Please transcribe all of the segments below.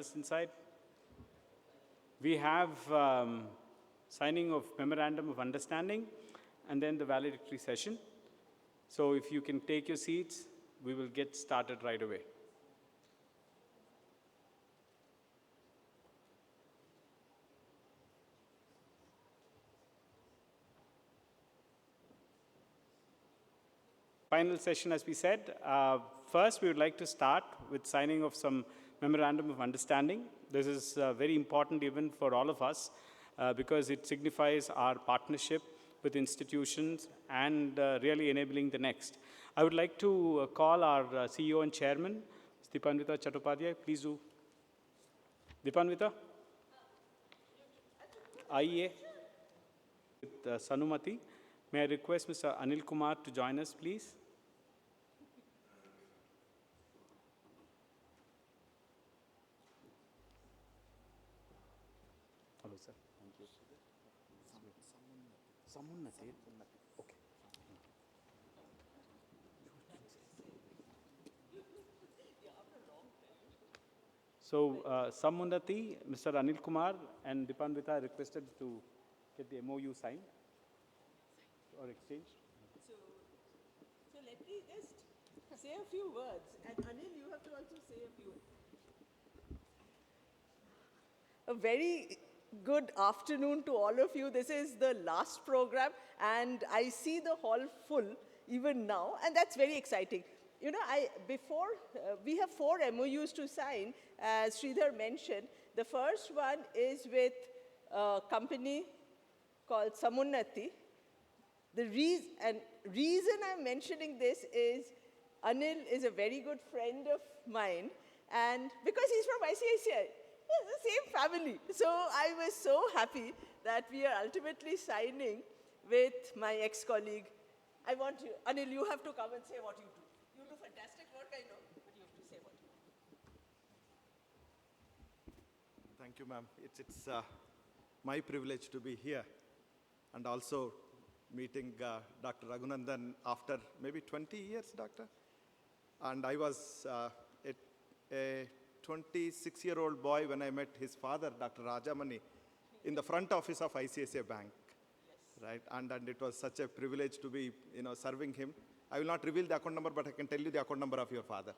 us inside. We have signing of Memorandum of Understanding and then the valedictory session. So if you can take your seats, we will get started right away. Final session, as we said. First, we would like to start with signing of some Memorandum of Understanding. This is a very important event for all of us because it signifies our partnership with institutions and really enabling the next. I would like to call our CEO and Chairman, Dipanvita Chattopadhyay. Please do. Dipanvita? IEA with Sanumati. May I request Mr. Anil Kumar to join us, please? Hello, sir. Thank you. Samunnati. Okay. So, Samunnati, Mr. Anil Kumar, and Dipanvita requested to get the MOU signed or exchanged. So let me just say a few words. And Anil, you have to also say a few. A very good afternoon to all of you. This is the last program, and I see the hall full even now, and that's very exciting. You know, we have 4 MOUs to sign, as Sridhar mentioned. The first one is with a company called Samunnati. The reason I'm mentioning this is Anil is a very good friend of mine, and because he's from ICICI, it's the same family. So I was so happy that we are ultimately signing with my ex-colleague. I want you, Anil, you have to come and say what you do. You do fantastic work, I know, but you have to say what you do. Thank you, ma'am. It's my privilege to be here and also meeting Dr. Ramanathan after maybe 20 years, doctor. And I was a 26-year-old boy when I met his father, Dr. Rajamani, in the front office of ICICI Bank, yes. Right? And it was such a privilege to be, serving him. I will not reveal the account number, but I can tell you the account number of your father.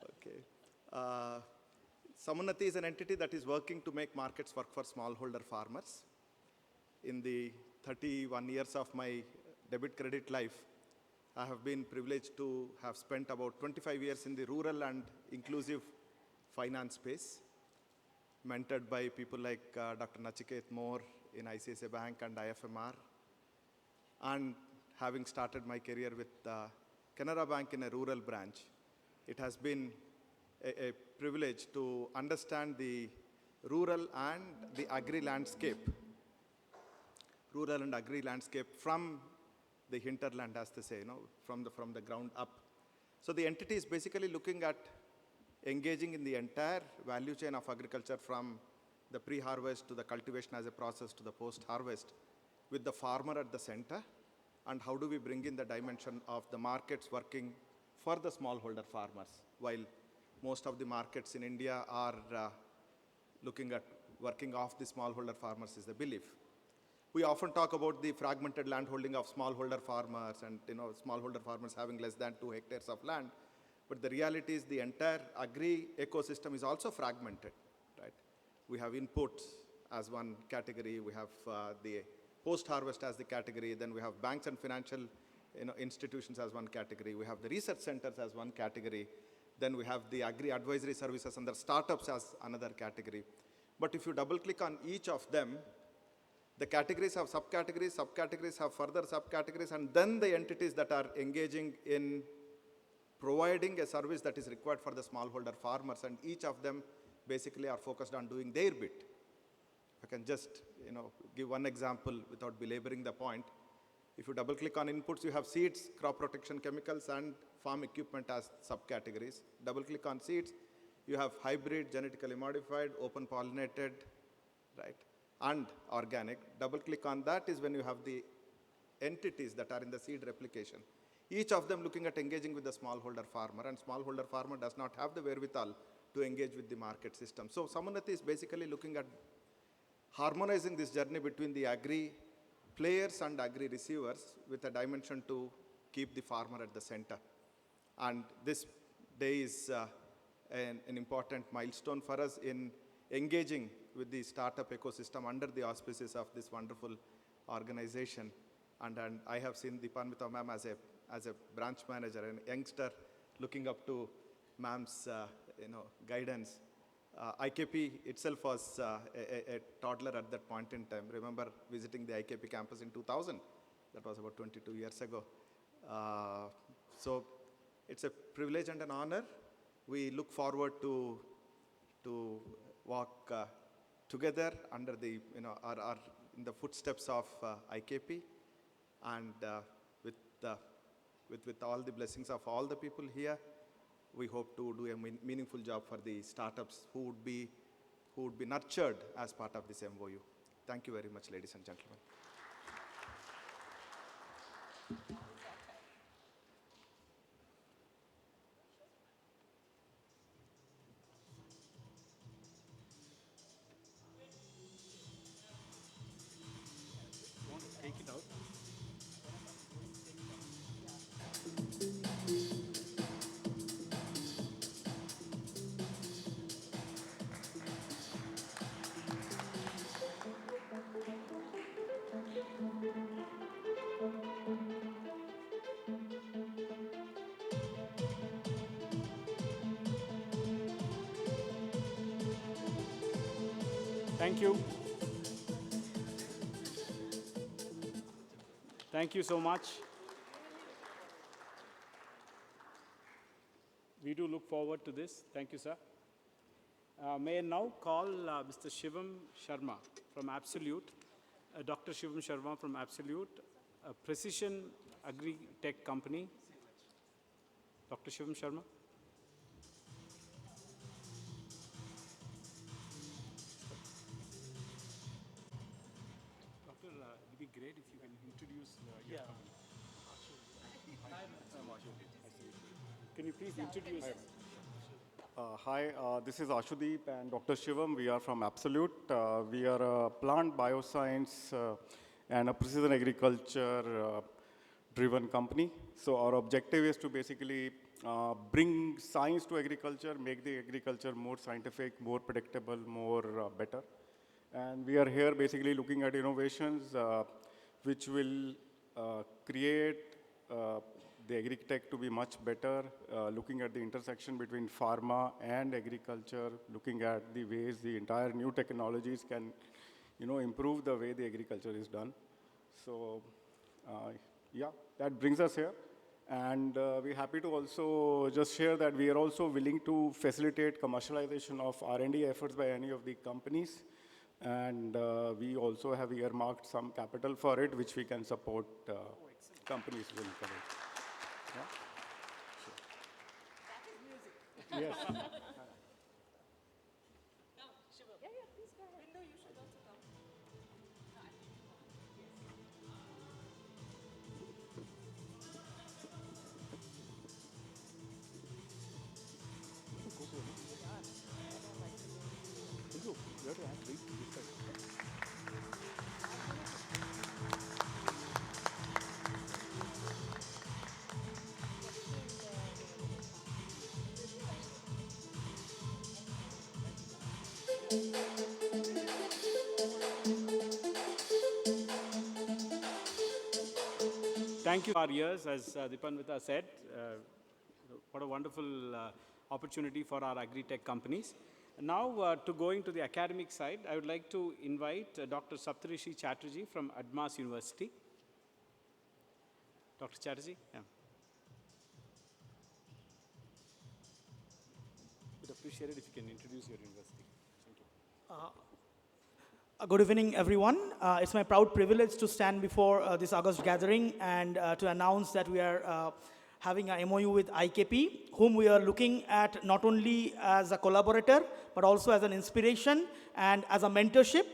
Okay. Samunnati is an entity that is working to make markets work for smallholder farmers. In the 31 years of my debit credit life, I have been privileged to have spent about 25 years in the rural and inclusive finance space, mentored by people like Dr. Nachiket Moore in ICICI Bank and IFMR, and having started my career with Canara Bank in a rural branch. It has been a privilege to understand the rural and the agri landscape from the hinterland, as they say, from the ground up. So the entity is basically looking at engaging in the entire value chain of agriculture, from the pre-harvest to the cultivation as a process to the post-harvest, with the farmer at the center. And how do we bring in the dimension of the markets working for the smallholder farmers, while most of the markets in India are looking at working off the smallholder farmers, is the belief. We often talk about the fragmented landholding of smallholder farmers and smallholder farmers having less than 2 hectares of land. But the reality is the entire agri ecosystem is also fragmented, right? We have inputs as one category, we have the post-harvest as the category, then we have banks and financial institutions as one category, we have the research centers as one category, then we have the agri advisory services and the startups as another category. But if you double click on each of them, the categories have subcategories, subcategories have further subcategories, and then the entities that are engaging in providing a service that is required for the smallholder farmers, and each of them basically are focused on doing their bit. I can just give one example without belaboring the point. If you double click on inputs, you have seeds, crop protection chemicals, and farm equipment as subcategories. Double click on seeds, you have hybrid, genetically modified, open pollinated, right, and organic. Double click on that is when you have the entities that are in the seed replication. Each of them looking at engaging with the smallholder farmer, and smallholder farmer does not have the wherewithal to engage with the market system. So Samunati is basically looking at harmonizing this journey between the agri players and agri receivers with a dimension to keep the farmer at the center. And this day is an important milestone for us in engaging with the startup ecosystem under the auspices of this wonderful organization. And I have seen Dipanvita ma'am as a branch manager and youngster looking up to ma'am's guidance. IKP itself was a toddler at that point in time. Remember visiting the IKP campus in 2000. That was about 22 years ago. So it's a privilege and an honor. We look forward to walk together under the, our in the footsteps of IKP, and with all the blessings of all the people here, we hope to do a meaningful job for the startups who would be nurtured as part of this MOU. Thank you very much, ladies and gentlemen. Take it out. Thank you. Thank you so much. We do look forward to this. Thank you, sir. May I now call Mr. Shivam Sharma from Absolute, Dr. Shivam Sharma from Absolute, a precision agri-tech company. Dr. Shivam Sharma. Doctor, it would be great if you can introduce your company. Can you please introduce? Hi, this is Ashudeep and Dr. Shivam. We are from Absolute. We are a plant bioscience and a precision agriculture driven company. So our objective is to basically bring science to agriculture, make the agriculture more scientific, more predictable, more better. And we are here basically looking at innovations which will create the agri-tech to be much better, looking at the intersection between pharma and agriculture, looking at the ways the entire new technologies can, improve the way the agriculture is done. So, yeah, that brings us here. And we're happy to also just share that we are also willing to facilitate commercialization of R&D efforts by any of the companies. And we also have earmarked some capital for it, which we can support companies will encourage. Yeah? Sure. That is music. Yes. Yeah, please go ahead. Bindu, you should also come. You have to add weight to this side. Thank you for our years, as Dipanvita said. What a wonderful opportunity for our agri-tech companies. Now, to going to the academic side, I would like to invite Dr. Saptarishi Chatterjee from Admas University. Dr. Chatterjee? Yeah. Would appreciate it if you can introduce your university. Thank you. Good evening, everyone. It's my proud privilege to stand before this August gathering and to announce that we are having a MOU with IKP, whom we are looking at not only as a collaborator, but also as an inspiration and as a mentorship.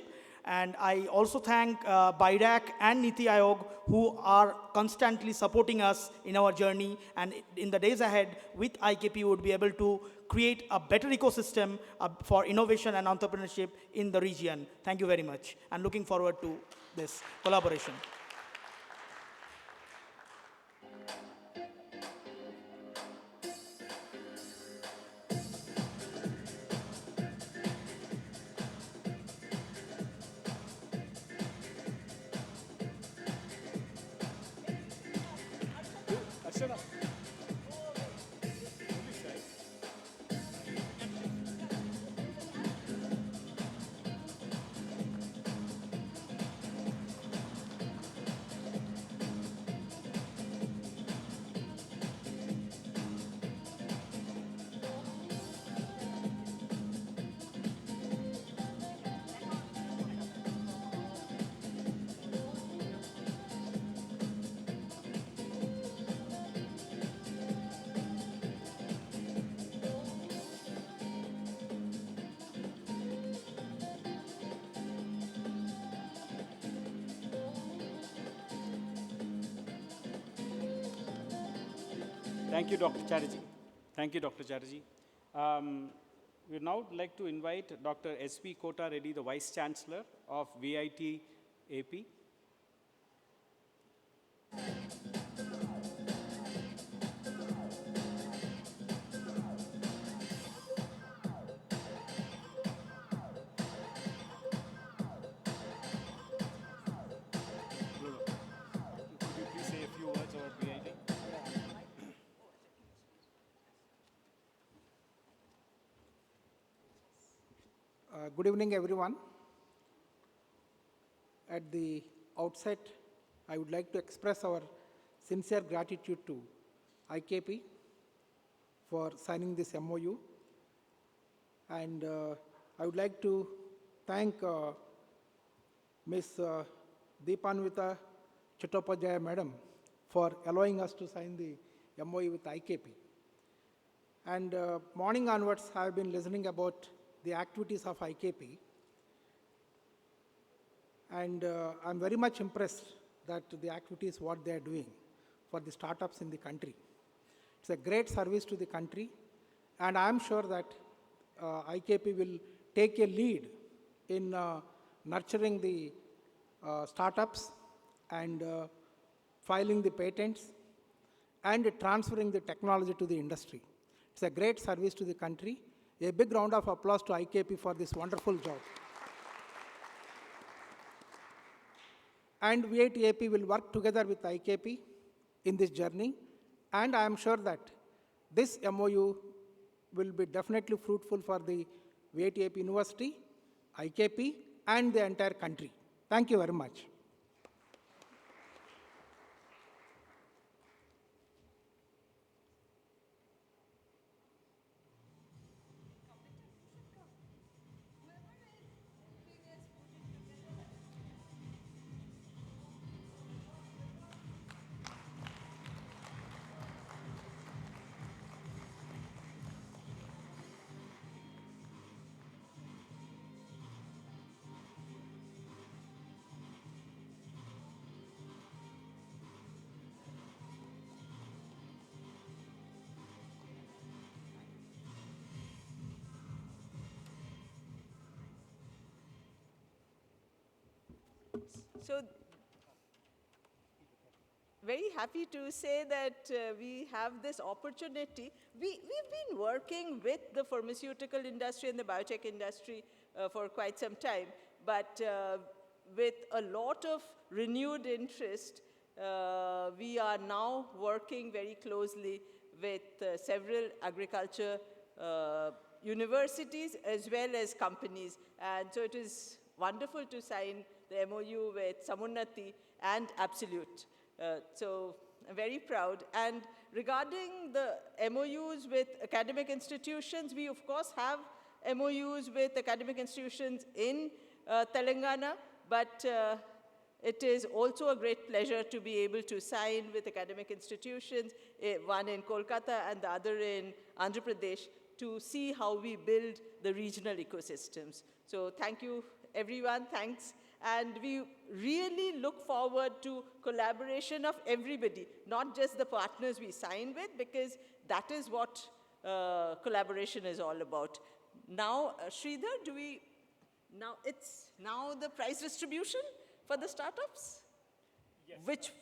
And I also thank BIDAC and Niti Aayog, who are constantly supporting us in our journey. And in the days ahead, with IKP, we would be able to create a better ecosystem for innovation and entrepreneurship in the region. Thank you very much, and looking forward to this collaboration. Ashana. Thank you, Dr. Chatterjee. Thank you, Dr. Chatterjee. We would now like to invite Dr. S.V. Kota Reddy, the Vice Chancellor of VIT AP. Could you please say a few words about VIT? Good evening, everyone. At the outset, I would like to express our sincere gratitude to IKP for signing this MOU. And I would like to thank Ms. Deepanvita Chattopadhyaya Madam for allowing us to sign the MOU with IKP. And morning onwards, I have been listening about the activities of IKP. And I'm very much impressed that the activities, what they are doing for the startups in the country. It's a great service to the country. And I'm sure that IKP will take a lead in nurturing the startups and filing the patents and transferring the technology to the industry. It's a great service to the country. A big round of applause to IKP for this wonderful job. And VIT-AP will work together with IKP in this journey. And I am sure that this MOU will be definitely fruitful for the VIT-AP University, IKP, and the entire country. Thank you very much. So, very happy to say that we have this opportunity. We've been working with the pharmaceutical industry and the biotech industry for quite some time, but with a lot of renewed interest, we are now working very closely with several agriculture universities as well as companies. And so it is wonderful to sign the MOU with Samunnati and Absolute. So I'm very proud. And regarding the MOUs with academic institutions, we of course have MOUs with academic institutions in Telangana, but it is also a great pleasure to be able to sign with academic institutions, one in Kolkata and the other in Andhra Pradesh, to see how we build the regional ecosystems. So thank you everyone, thanks. And we really look forward to collaboration of everybody, not just the partners we sign with, because that is what collaboration is all about. Now, Sridhar, it's now the prize distribution for the startups? Yes.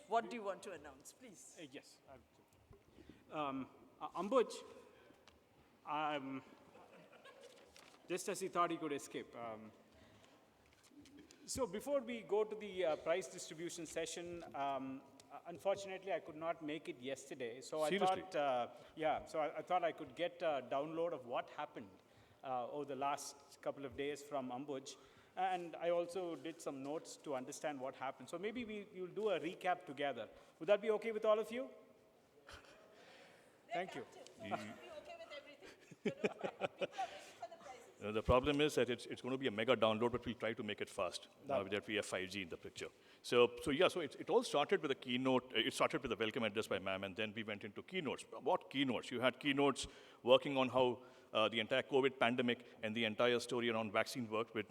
What do you want to announce, please? Yes. Ambuj, just as he thought he could escape. So before we go to the prize distribution session, unfortunately, I could not make it yesterday. So Seriously? I thought I could get a download of what happened over the last couple of days from Ambuj. And I also did some notes to understand what happened. So maybe we'll do a recap together. Would that be okay with all of you? Thank you. Be okay with everything. So don't worry. People are waiting for the prizes. The problem is that it's going to be a mega download, but we'll try to make it fast now that we have 5G in the picture. So it all started with a keynote. It started with a welcome address by ma'am, and then we went into keynotes. What keynotes? You had keynotes working on how the entire COVID pandemic and the entire story around vaccine worked with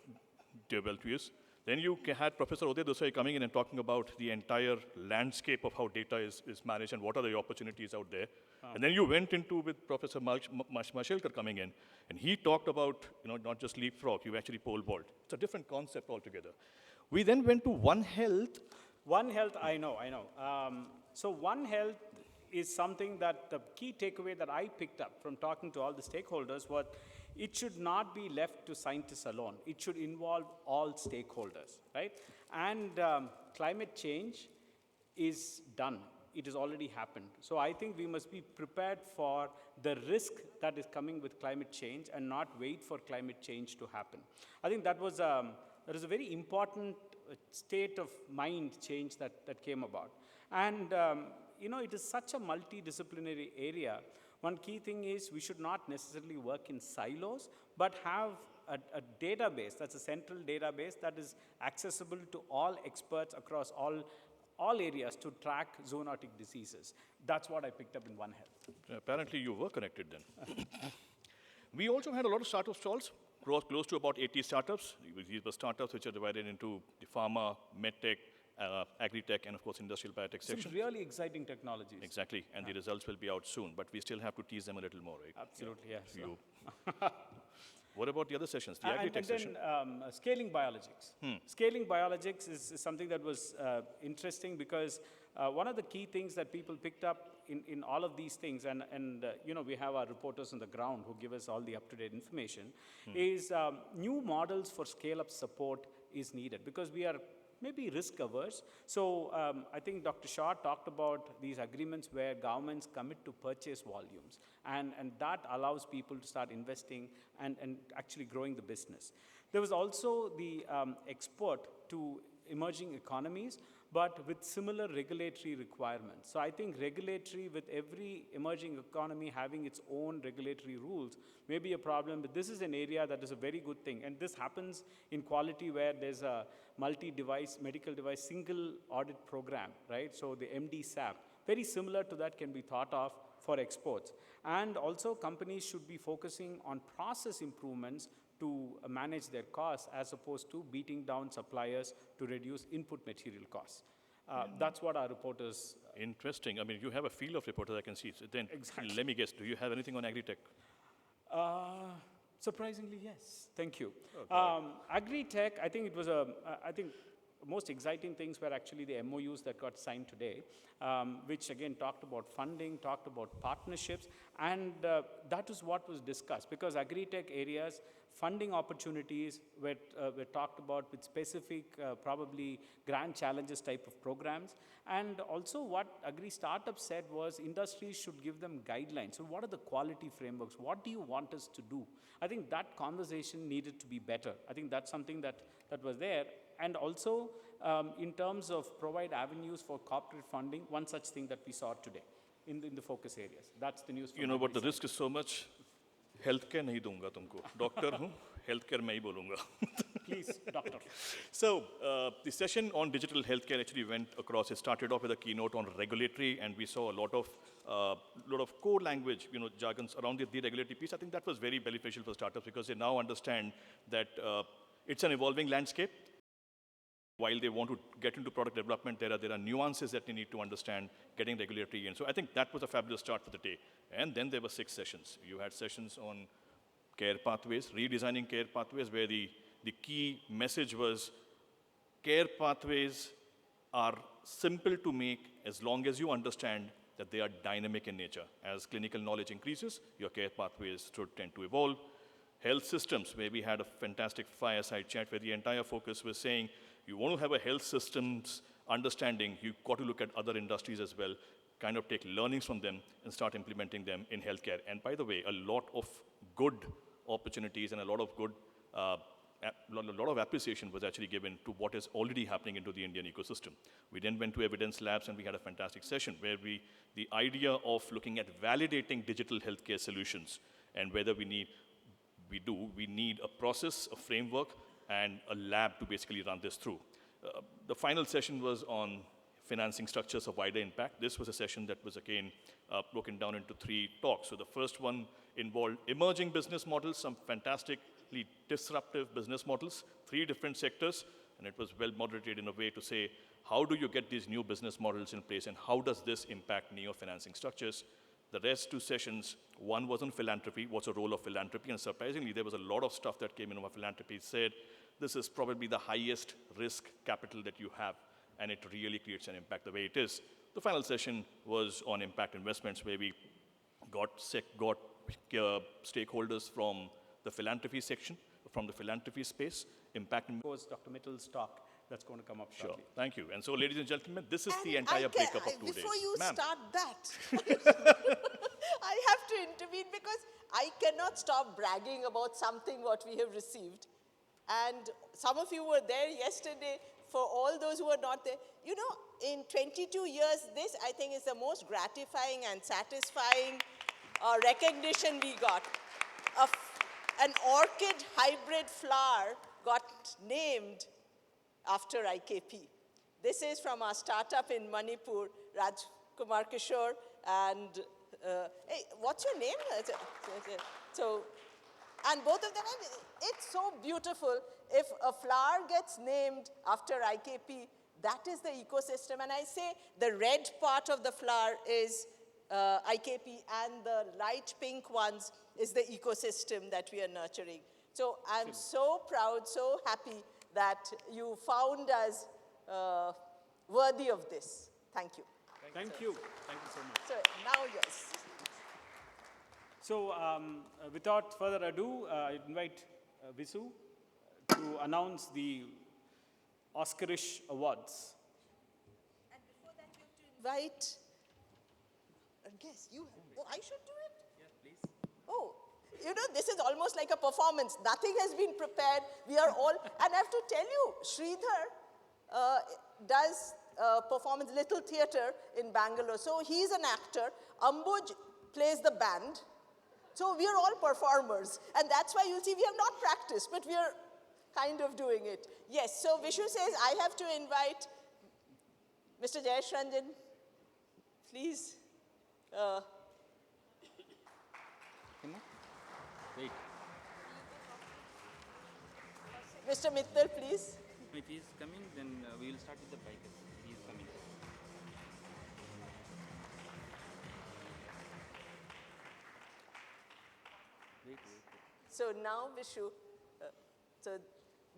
developed views. Then you had Professor Uday Desai coming in and talking about the entire landscape of how data is managed and what are the opportunities out there. And then you went into with Professor Mashelkar coming in, and he talked about not just leapfrog, you actually pole vault. It's a different concept altogether. We then went to One Health. One Health, I know. So One Health is something that the key takeaway that I picked up from talking to all the stakeholders was it should not be left to scientists alone. It should involve all stakeholders, right? And climate change is done. It has already happened. So I think we must be prepared for the risk that is coming with climate change and not wait for climate change to happen. I think that was a very important state of mind change that came about. And it is such a multidisciplinary area. One key thing is we should not necessarily work in silos, but have a database, that's a central database that is accessible to all experts across all areas to track zoonotic diseases. That's what I picked up in One Health. Apparently you were connected then. We also had a lot of startup stalls, close to about 80 startups. These were startups which are divided into the pharma, medtech, agri-tech, and of course industrial biotech section. Some really exciting technologies. Exactly, and the results will be out soon, but we still have to tease them a little more, right? Absolutely, yes. What about the other sessions, the agri-tech session? And then scaling biologics. Scaling biologics is something that was interesting because one of the key things that people picked up in all of these things, and we have our reporters on the ground who give us all the up-to-date information, is new models for scale-up support is needed because we are maybe risk averse. So I think Dr. Shah talked about these agreements where governments commit to purchase volumes, and that allows people to start investing and actually growing the business. There was also the export to emerging economies, but with similar regulatory requirements. So I think regulatory, with every emerging economy having its own regulatory rules, may be a problem, but this is an area that is a very good thing. And this happens in quality where there's a multi-device, medical device, single audit program, right? So the MD SAP, very similar to that can be thought of for exports. And also companies should be focusing on process improvements to manage their costs as opposed to beating down suppliers to reduce input material costs. That's what our reporters... Interesting. I mean, you have a field of reporters I can see. So then, Exactly. Let me guess, do you have anything on agri-tech? Surprisingly, yes. Thank you. Oh, Agri-tech, I think it was I think most exciting things were actually the MOUs that got signed today, which again talked about funding, talked about partnerships, and that is what was discussed because agri-tech areas, funding opportunities were talked about with specific, probably grand challenges type of programs. And also what agri-startups said was industries should give them guidelines. So what are the quality frameworks? What do you want us to do? I think that conversation needed to be better. I think that's something that was there. And also, in terms of provide avenues for corporate funding, one such thing that we saw today in the focus areas. That's the news. You know what, the risk is so much. Healthcare nahi dunga tumko. Doctor hu, healthcare mein hi bolunga. Please, doctor. So the session on digital healthcare actually went across. It started off with a keynote on regulatory, and we saw a lot of core language, jargons around the regulatory piece. I think that was very beneficial for startups because they now understand that It's an evolving landscape. While they want to get into product development, there are nuances that they need to understand, getting regulatory. And so I think that was a fabulous start for the day. And then there were 6 sessions. You had sessions on care pathways, redesigning care pathways, where the key message was care pathways are simple to make as long as you understand that they are dynamic in nature. As clinical knowledge increases, your care pathways should tend to evolve. Health systems, where we had a fantastic fireside chat where the entire focus was saying, you want to have a health systems understanding, you've got to look at other industries as well, kind of take learnings from them and start implementing them in healthcare. And by the way, a lot of good opportunities and a lot of good, a lot of appreciation was actually given to what is already happening into the Indian ecosystem. We then went to evidence labs and we had a fantastic session where the idea of looking at validating digital healthcare solutions and whether we need a process, a framework, and a lab to basically run this through. The final session was on financing structures of wider impact. This was a session that was again broken down into 3 talks. So the first one involved emerging business models, some fantastically disruptive business models, 3 different sectors, and it was well moderated in a way to say, how do you get these new business models in place and how does this impact neo-financing structures? The rest 2 sessions, one was on philanthropy, what's the role of philanthropy, and surprisingly, there was a lot of stuff that came in about philanthropy. It said, this is probably the highest risk capital that you have, and it really creates an impact the way it is. The final session was on impact investments, where we got stakeholders from the philanthropy section, from the philanthropy space, impact. Of course, Dr. Mittal's talk that's going to come up Sure, shortly. thank you. And so, ladies and gentlemen, this is the entire breakup of 2 days. Before you Ma'am. start that, I have to intervene because I cannot stop bragging about something what we have received. And some of you were there yesterday. For all those who are not there, you know, in 22 years, this I think is the most gratifying and satisfying recognition we got. An orchid hybrid flower got named after IKP. This is from our startup in Manipur, Rajkumar Kishore, and hey, what's your name? So, and both of them, it's so beautiful. If a flower gets named after IKP, that is the ecosystem. And I say the red part of the flower is IKP, and the light pink ones is the ecosystem that we are nurturing. So I'm so proud, so happy that you found us worthy of this. Thank you. Thank you. Thank you so much. So now, yes. So without further ado, I invite Visu to announce the Oscarish Awards. And before that, you have to invite a guest. Oh, I should do it? Yes, please. Oh, you know, this is almost like a performance. Nothing has been prepared. We are all, and I have to tell you, Sridhar does performance, little theater in Bangalore. So he's an actor. Ambuj plays the band. So we are all performers. And that's why you'll see we have not practiced, but we are kind of doing it. Yes, so Vishu says I have to invite Mr. Jayesh Ranjan, please. Wait. Mr. Mittal, please. If he is coming, then we will start with the bike. He is coming. Wait. So now, Vishu, so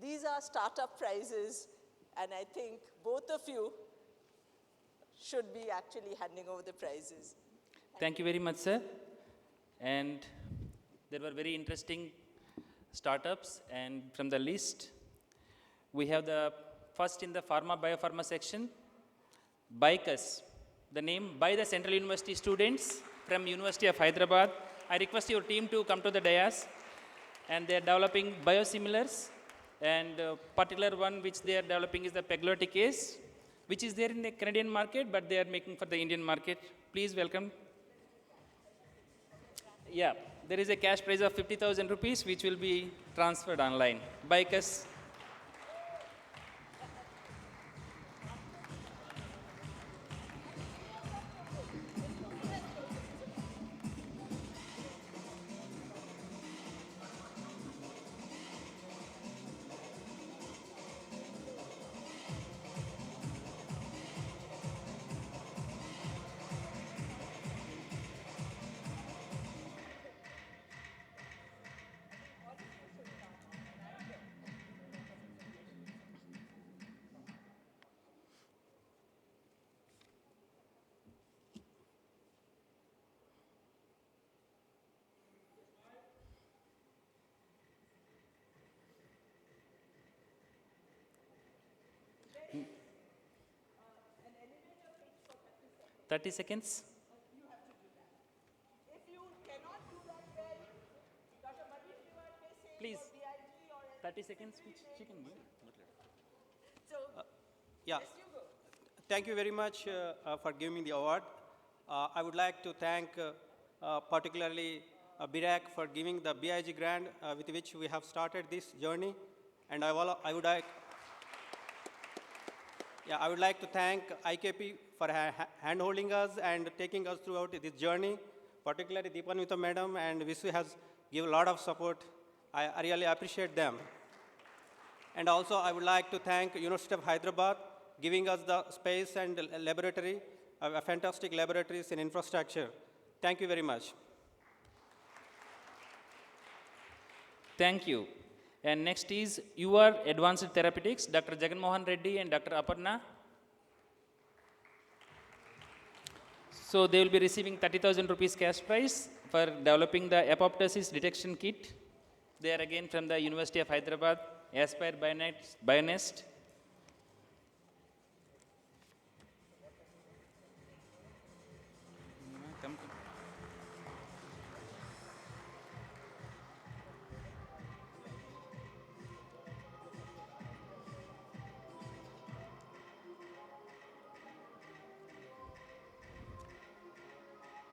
these are startup prizes, and I think both of you should be actually handing over the prizes. Thank you very much, sir. And there were very interesting startups, and from the list, we have the first in the biopharma section, BICUS, the name by the Central University students from University of Hyderabad. I request your team to come to the dais, and they are developing biosimilars, and particular one which they are developing is the pegloticase, which is there in the Canadian market, but they are making for the Indian market. Please welcome. Yeah, there is a cash prize of 50,000 rupees, which will be transferred online. BICUS. 30 seconds. If you cannot do that well, Dr. Manish, you are say Please. your BIG or 30 seconds, which she can give. so Yeah, yes, you go. thank you very much for giving me the award. I would like to thank particularly BIRAC for giving the BIG grant with which we have started this journey. And I would like to thank IKP for hand-holding us and taking us throughout this journey, particularly Deepanvita madam and Visu has given a lot of support. I really appreciate them. And also I would like to thank University of Hyderabad giving us the space and laboratory, fantastic laboratories and infrastructure. Thank you very much. Thank you. And next is your Advanced Therapeutics, Dr. Jagan Mohan Reddy and Dr. Aparna. So they will be receiving 30,000 rupees cash prize for developing the apoptosis detection kit. They are again from the University of Hyderabad, Aspire Bionest.